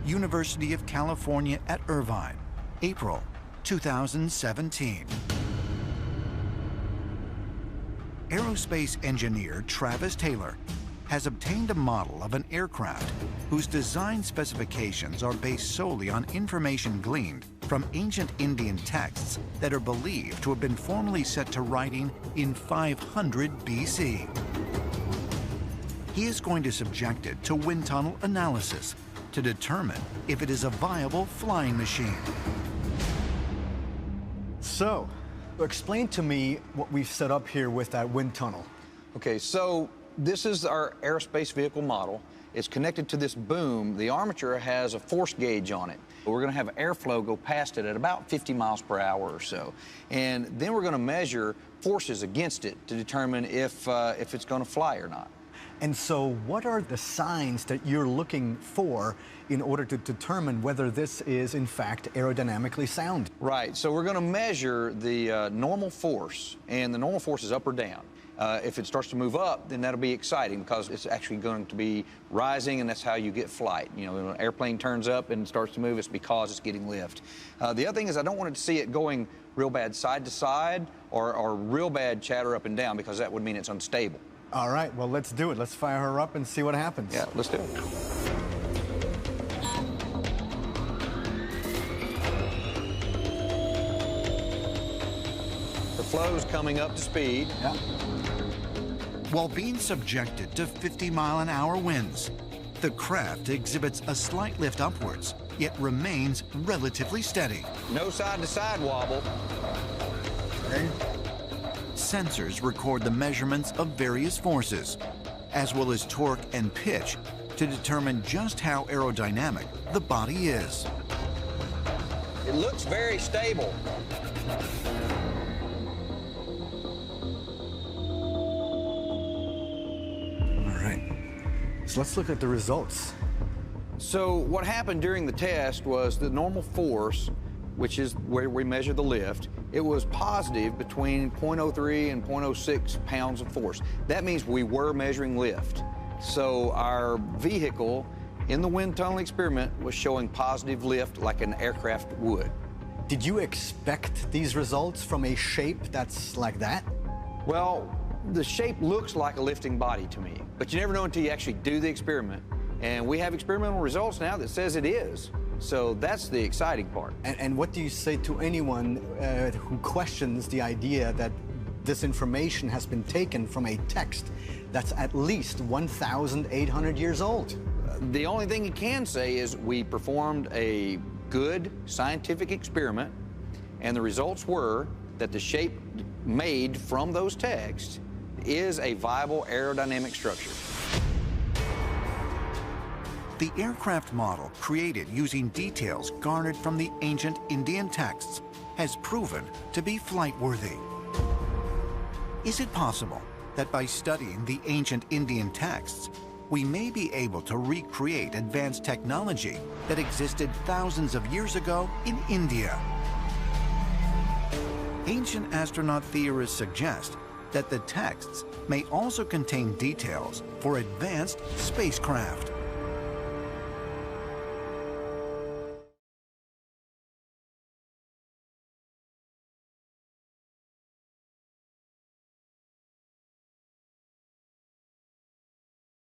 University of California at Irvine, April 2017. Aerospace engineer Travis Taylor has obtained a model of an aircraft whose design specifications are based solely on information gleaned from ancient Indian texts that are believed to have been formally set to writing in 500 BC. He is going to subject it to wind tunnel analysis to determine if it is a viable flying machine. So, explain to me what we've set up here with that wind tunnel. Okay, so this is our aerospace vehicle model. It's connected to this boom. The armature has a force gauge on it. We're going to have airflow go past it at about 50 miles per hour or so. And then we're going to measure forces against it to determine if it's going to fly or not. And so what are the signs that you're looking for in order to determine whether this is, in fact, aerodynamically sound? Right. So we're going to measure the normal force, and the normal force is up or down. If it starts to move up, then that'll be exciting because it's actually going to be rising, and that's how you get flight. You know, when an airplane turns up and starts to move, it's because it's getting lift. The other thing is I don't want to see it going real bad side to side or real bad chatter up and down, because that would mean it's unstable. All right, well, let's do it. Let's fire her up and see what happens. Yeah, let's do it. The flow's coming up to speed. Yeah. While being subjected to 50-mile-an-hour winds, the craft exhibits a slight lift upwards, yet remains relatively steady. No side-to-side wobble. Okay. Sensors record the measurements of various forces, as well as torque and pitch, to determine just how aerodynamic the body is. It looks very stable. All right, so let's look at the results. So what happened during the test was the normal force, which is where we measure the lift, it was positive between 0.03 and 0.06 pounds of force. That means we were measuring lift. So our vehicle in the wind tunnel experiment was showing positive lift like an aircraft would. Did you expect these results from a shape that's like that? Well, the shape looks like a lifting body to me, but you never know until you actually do the experiment. And we have experimental results now that says it is. So that's the exciting part. And what do you say to anyone who questions the idea that this information has been taken from a text that's at least 1,800 years old? The only thing you can say is we performed a good scientific experiment, and the results were that the shape made from those texts is a viable aerodynamic structure. The aircraft model, created using details garnered from the ancient Indian texts, has proven to be flight-worthy. Is it possible that by studying the ancient Indian texts, we may be able to recreate advanced technology that existed thousands of years ago in India? Ancient astronaut theorists suggest that the texts may also contain details for advanced spacecraft.